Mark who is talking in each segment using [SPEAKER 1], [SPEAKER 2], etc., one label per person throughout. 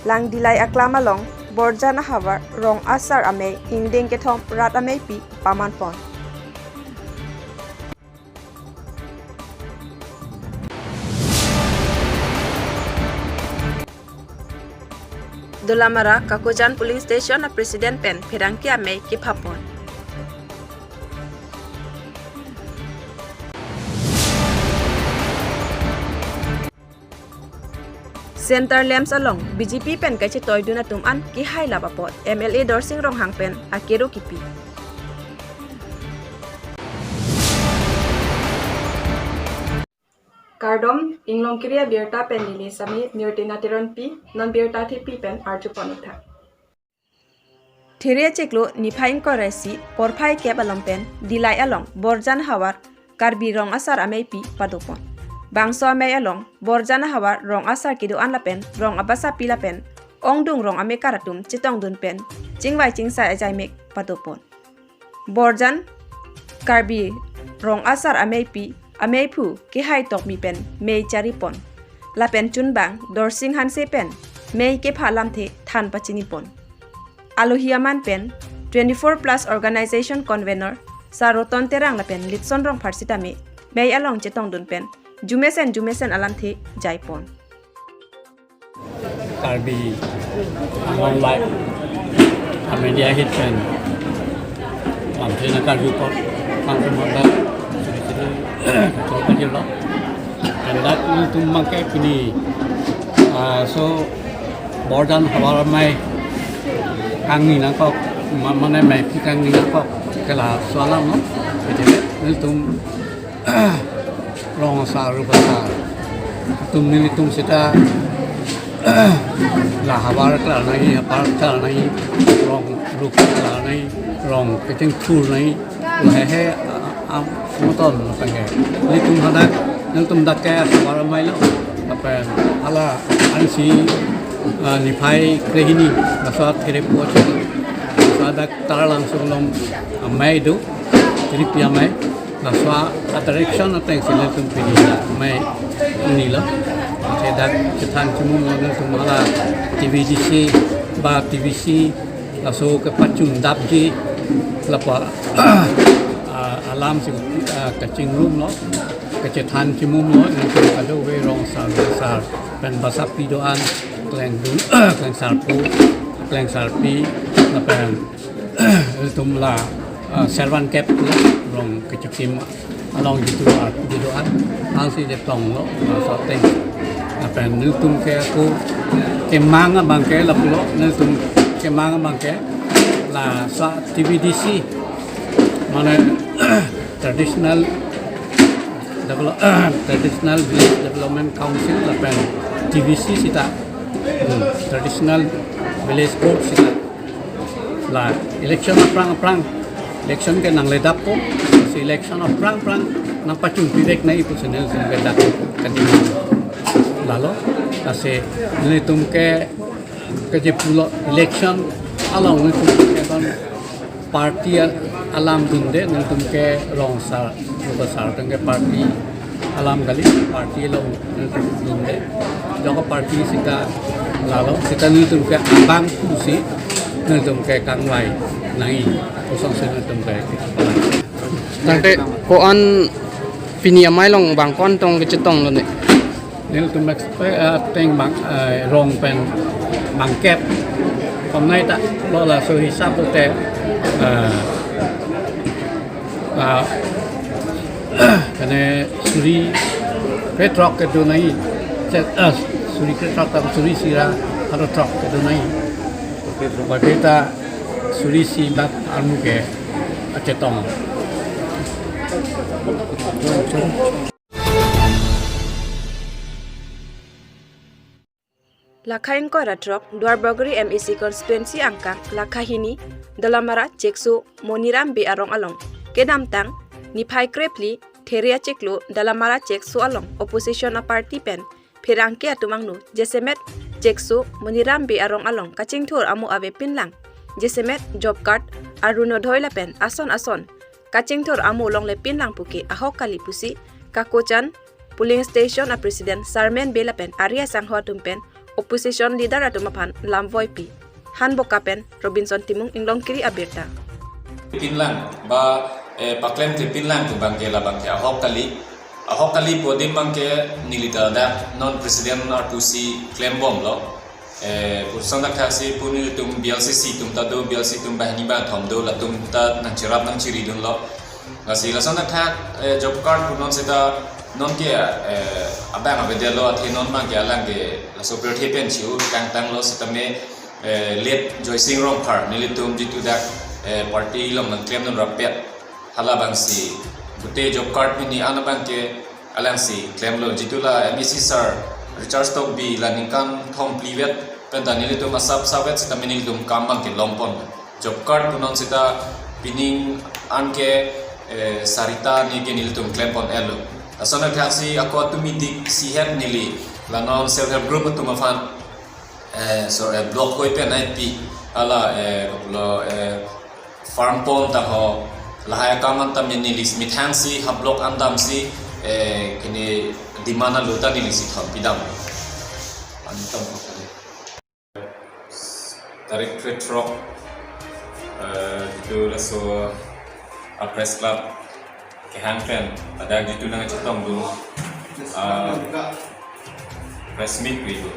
[SPEAKER 1] lang dilai aklama long borjana havar rong asar ame ingding ke thom rat ame pi paman pon. Dolamara Kakojan Polling Station na President Pen Pirangki ame kipapon. Center Lems along BJP pen kachi toy duna tuman ki hai labapot MLA Dorsing rong hang pen akero kipi. Kardom inglong kriya birta pen nili sami nirtina tiron pi non birta thi pi pen arju ponitha. Thiria cheklo nifain koresi porphai kep along pen dilai along borjan hawar karbi rong asar amei pi padopon. Bangso amei along borjana hawar rong asar kido an lapen rong abasa pila pen ongdung rong ame karatum chitong dun pen chingwai chingsa ajai mek padopon. Borjan karbi rong asar amei pi amei phu ki hai tok mi pen mei charipon lapen chunbang dorsing hanse pen mei ke phalam the than pachini pon. Alohiaman pen 24 plus organization convener saroton terang lapen litson rong pharsita me mei along chitong dun pen Jumesen alam the jaipon.
[SPEAKER 2] Karbi among like media hit pen. Amthi na karbi pot pang kemoda sini coba jelo. And that itu mangke kini so bordan hawar mai kangi na kok mana mai kangi na kok kala soalan no. Jadi itu rong asar rupasar tum nili tum sita la habar klar nai hapar klar nai rong rup klar nai rong kecing thul nai la he am moton pange li tum hadak nang tum dak ka habar mai lo apa ala ansi ni phai krehini basat kere poch sadak tar langsung lom mai do tripia mai naswa direction ateng sila tum pini mai nila sedak cetan cuma ngal tumala TVDC ba TVC laso ke pacun dabji lapa alam si kacing room no kecetan cuma no untuk kado we rong sar pen basap pidoan kleng dun kleng sarpu kleng sarpi lapan tumla servan cap rong kecikim along gitu didoan angsi de plong lo soteng apa nutum ke aku kemanga bangke la pulo nutum kemanga bangke la sa TVDC mana traditional village development council la pen TVC sita traditional village board sita la election aprang election ke nang ledap ko si election of prang nang pacung direct na ipo senel sen ledap kanina lalo kasi nitum ke je pulo election along nitum ke ban party alam dunde nitum ke rong sar rubasar ke party alam gali party lo dunde joko party sita lalo sita nitum ke abang kusi nitum ke kanglai nai kosong sini tempat.
[SPEAKER 3] Nanti koan pini amai long bangkon tong kecetong lo nih.
[SPEAKER 2] Nếu tụi mình tên bằng rong pen bằng kép hôm nay ta đó là sự hisap của te cái này suri petrol cái đồ này suri petrol ta suri sira ada truk cái đồ này bởi vì ta suri si bak almu ke acetong.
[SPEAKER 1] Lakhain ko ratrok Dwarbogri MEC constituency angka Lakhahini Dalamara Cheksu Moniram be arong along kedamtang niphai krepli theria cheklo Dalamara Cheksu along opposition a party pen phirangke atumangnu jesemet Cheksu Moniram be arong along kachingthor amu ave pinlang jesemet job card arunodhoila pen ason kachingthor amu long le pinlang puki ahok kali pusi kakochan polling station a president Sarmen Belapen Arya Sanghwa tumpen opposition leader atumaphan lamvoi pi han bokapen Robinson Timung inglong kiri abirta
[SPEAKER 4] Pinlang ba paklem ke pinlang tu bangke la bangke ahok kali podim bangke nilita da non president R2C claim bom lo pursang da kasi punil tum BLCC tum ta do BLC tum bahni ba thom do la tum ta nang chirap nang chiri dun lo ngasi la sang da thak job card punon seta non ke abang abedelo athi non ma ke alang ke la super thepen chiu kang tang lo setame let joising rong par nilitum jitu da party long nang claim non rapet hala bangsi gute job card ni ana bangke alang si claim lo jitula MEC sir recharge stock bi la ningkan thom plivet penta nilitum asap sabet setame nilitum kam bangke lompon job card punon seta pining anke sarita ni ke nilitum claim pon elo asana taxi ako tumidik si head nili la non self help group tumafan block koi pe nai pi ala lo farm pon ta ho lahaya kaman ta minilis mithang si ha block andam si kini dimana luta ni si kham pidam antam tarik trok itu laso a press club ke hangpen ada gitu nang cetong dulu press meet gitu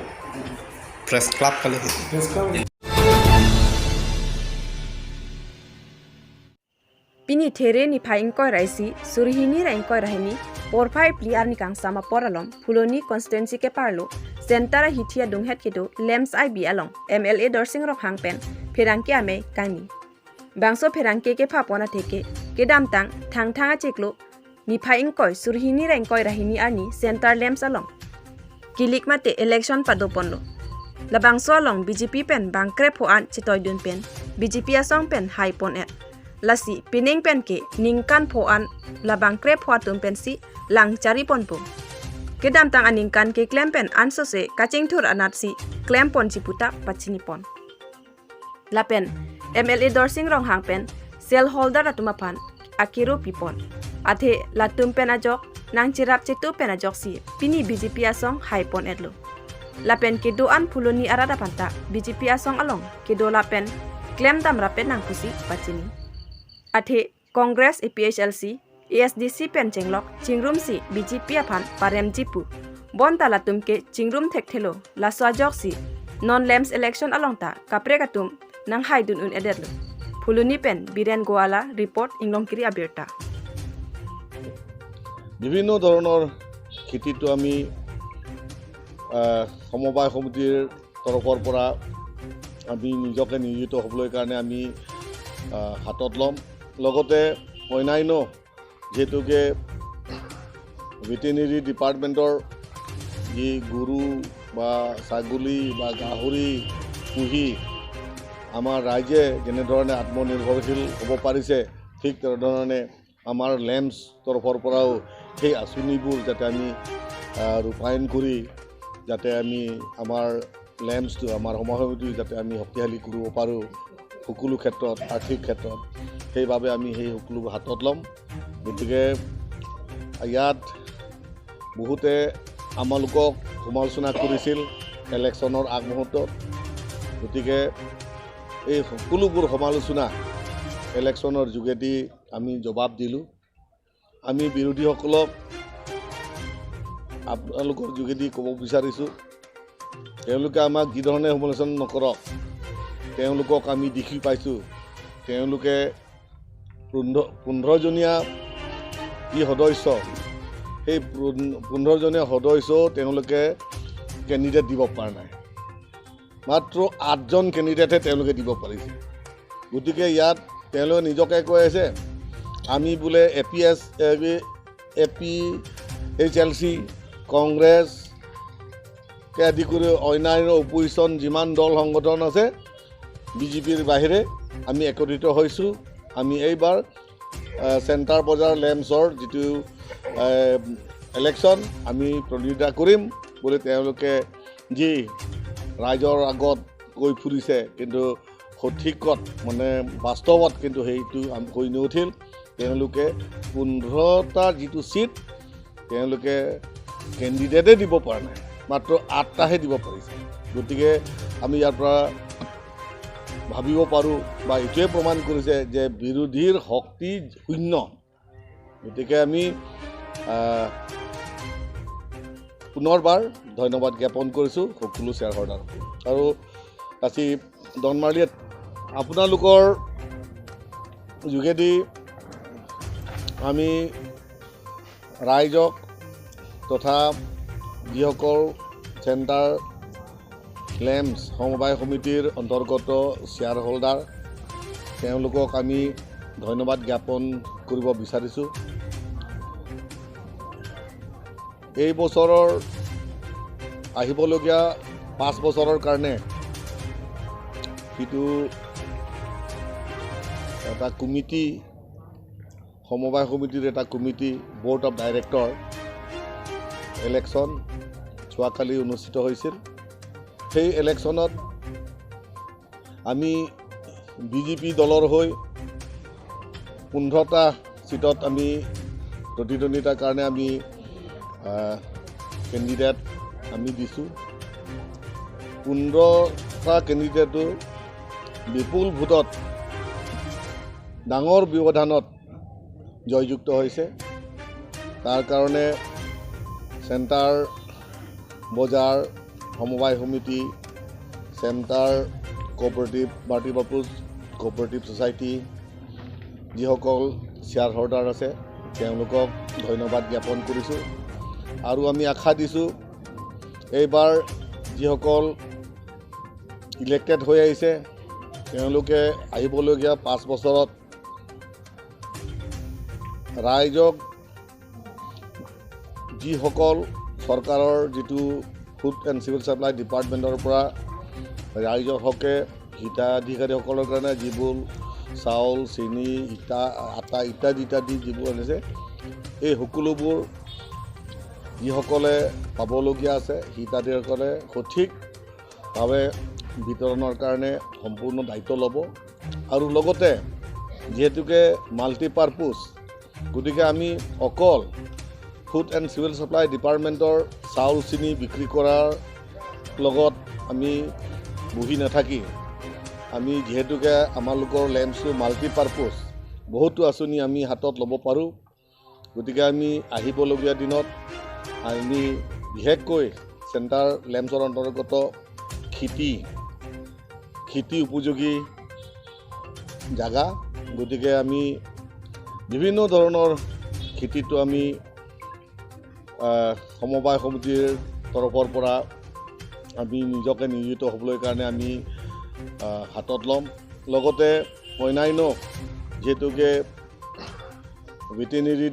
[SPEAKER 3] press club kali
[SPEAKER 1] Pini Tere ni Paing Koi Raisi, Surihini Raing Koi Rahini, Porphai Pliar ni Kang Sama Poralom, Puloni Constituency ke Parlo, Sentara Hitia Dunghet Kido, Lems IB Along, MLA Dorsing Rock Hangpen, Perangke Ame Kangni. Bangso Perangke ke Papona Teke, Kedam Tang, Tang Tanga Cheklo, ni Paing Koi, Surihini Raing Koi Rahini Ani, Sentar Lems Along. Kilik mate election padoponlo. La bangso along BJP pen bangkre poan chitoy dun pen, BJP asong pen high pon et. Lasi pining pen ke ningkan poan la bangkre poatum pen si lang cari pon po. Kedam tang aningkan ke klem pen anso se kacing tur anat si klem pon ciputa pacini pon. La pen MLA Dorsing Rong Hang pen sell holder atumapan akiru pipon. Athe latum pen ajok nang cirap cetu pen ajok si pini BJP asong high pon etlo. La pen ke doan puloni arada panta BJP asong along ke do la pen klem dam rapen nang pusi pacini. Athe Congress APHLC ASDC pen chenglok chingrum si BJP apan parem jipu bon talatum ke chingrum thekthelo la swajok si non lems election alongta kapre katum nang haidun un edetlo phuluni pen Biren Goala report inglongkiri abirta
[SPEAKER 5] বিভিন্ন ধৰণৰ খেতিটো আমি সমবায় সমিতিৰ তৰফৰ পৰা আমি নিজকে নিয়োজিত হ'বলৈ কাৰণে আমি হাতত ল'ম লগতে অন্যান্য যেহেতুকে ভেটেনেৰি ডিপাৰ্টমেণ্টৰ যি গৰু বা ছাগলী বা গাহৰি পুহি আমাৰ ৰাইজে যেনেধৰণে আত্মনিৰ্ভৰশীল হ'ব পাৰিছে ঠিক তেনেধৰণে আমাৰ লেম্পছ তৰফৰ পৰাও সেই আঁচনিবোৰ যাতে আমি ৰূপায়ণ কৰি যাতে আমি আমাৰ লেম্পছটো আমাৰ সমবায় সমিতি যাতে আমি শক্তিশালী কৰিব পাৰোঁ সকলো ক্ষেত্ৰত আৰ্থিক ক্ষেত্ৰত সেইবাবে আমি সেই সকলোবোৰ হাতত ল'ম গতিকে ইয়াত বহুতে আমালোকক সমালোচনা কৰিছিল ইলেকশ্যনৰ আগমুহূৰ্তত গতিকে এই সকলোবোৰ সমালোচনা ইলেকশ্যনৰ যোগেদি আমি জবাব দিলোঁ আমি বিৰোধীসকলক আপোনালোকৰ যোগেদি ক'ব বিচাৰিছোঁ তেওঁলোকে আমাক যিধৰণে সমালোচনা নকৰক তেওঁলোকক আমি দেখি পাইছোঁ তেওঁলোকে 15জনীয়া যি সদস্য সেই 15জনীয়া সদস্য তেওঁলোকে কেণ্ডিডেট দিব পৰা নাই মাত্ৰ 8জন কেণ্ডিডেটহে তেওঁলোকে দিব পাৰিছে গতিকে ইয়াত তেওঁলোকে নিজকে কৈ আছে আমি বোলে APHLC কংগ্ৰেছকে আদি কৰি অন্যান্য অপজিশ্যন যিমান দল সংগঠন আছে বিজেপিৰ বাহিৰে আমি একত্ৰিত হৈছোঁ আমি এইবাৰ চেণ্টাৰ বজাৰ লেম্পছৰ যিটো ইলেকশ্যন আমি প্ৰতিদ্বন্দ্বিতা কৰিম বুলি তেওঁলোকে যি ৰাইজৰ আগত কৈ ফুৰিছে কিন্তু সঠিকত মানে বাস্তৱত কিন্তু সেইটো কৈ নুঠিল তেওঁলোকে 15টা যিটো চিট তেওঁলোকে কেণ্ডিডেটে দিব পৰা নাই মাত্ৰ 8টাহে দিব পাৰিছে গতিকে আমি ইয়াৰ পৰা ভাবিব পাৰোঁ বা এইটোৱে প্ৰমাণ কৰিছে যে বিৰোধীৰ শক্তি শূন্য। গতিকে আমি পুনৰবাৰ ধন্যবাদ জ্ঞাপন কৰিছোঁ সকলো শ্বেয়াৰ হোল্ডাৰক। আৰু আজি ডনমাৰ্লিত আপোনালোকৰ যোগেদি আমি ৰাইজক তথা যিসকল চেণ্টাৰ লেম্পছ সমবায় সমিতিৰ অন্তৰ্গত শ্বেয়াৰ হোল্ডাৰ তেওঁলোকক আমি ধন্যবাদ জ্ঞাপন কৰিব বিচাৰিছোঁ। এই বছৰৰ আহিবলগীয়া 5 বছৰৰ কাৰণে সিটো এটা কমিটি, সমবায় সমিতিৰ এটা committee, board of director election যোৱাকালি অনুষ্ঠিত হৈছিল। সেই ইলেকশ্যনত আমি বিজেপি দলৰ হৈ 15টা চিটত আমি প্ৰতিদ্বন্দ্বিতাৰ কাৰণে আমি কেণ্ডিডেট আমি দিছোঁ। 15টা কেণ্ডিডেটো বিপুল ভোটত ডাঙৰ ব্যৱধানত জয়যুক্ত হৈছে। তাৰ কাৰণে চেণ্টাৰ বজাৰ সমবায় সমিতি, centre cooperative multipurpose cooperative society যিসকল শ্বেয়াৰ হোল্ডাৰ আছে তেওঁলোকক ধন্যবাদ জ্ঞাপন কৰিছোঁ। আৰু আমি আশা দিছোঁ এইবাৰ যিসকল ইলেক্টেড হৈ আহিছে তেওঁলোকে আহিবলগীয়া 5 বছৰত ৰাইজক যিসকল চৰকাৰৰ যিটো ফুড এণ্ড চিভিল ছাপ্লাই ডিপাৰ্টমেণ্টৰ পৰা ৰাইজৰ হকে হিতাধিকাৰীসকলৰ কাৰণে যিবোৰ চাউল, চেনি, আটা ইত্যাদি যিবোৰ আনিছে এই সকলোবোৰ যিসকলে পাবলগীয়া আছে হিতাধিকাৰীসকলে সঠিকভাৱে বিতৰণৰ কাৰণে সম্পূৰ্ণ দায়িত্ব ল'ব। আৰু লগতে যিহেতুকে মাল্টিপাৰ্পাছ, গতিকে আমি অকল ফুড এণ্ড চিভিল ছাপ্লাই ডিপাৰ্টমেণ্টৰ চাউল চেনি বিক্ৰী কৰাৰ লগত আমি বহি নাথাকি আমি যিহেতুকে আমালোকৰ লেম্পছটো মাল্টিপাৰ্পাছ বহুতো আঁচনি আমি হাতত ল'ব পাৰোঁ। গতিকে আমি আহিবলগীয়া দিনত আমি বিশেষকৈ চেণ্টাৰ লেম্পছৰ অন্তৰ্গত খেতি উপযোগী জাগা, গতিকে আমি বিভিন্ন ধৰণৰ খেতিটো আমি সমবায় সমিতিৰ তৰফৰ পৰা আমি নিজকে নিয়োজিত হ'বলৈ কাৰণে আমি হাতত ল'ম। লগতে অন্যান্য যিহেতুকে ভেটেনেৰি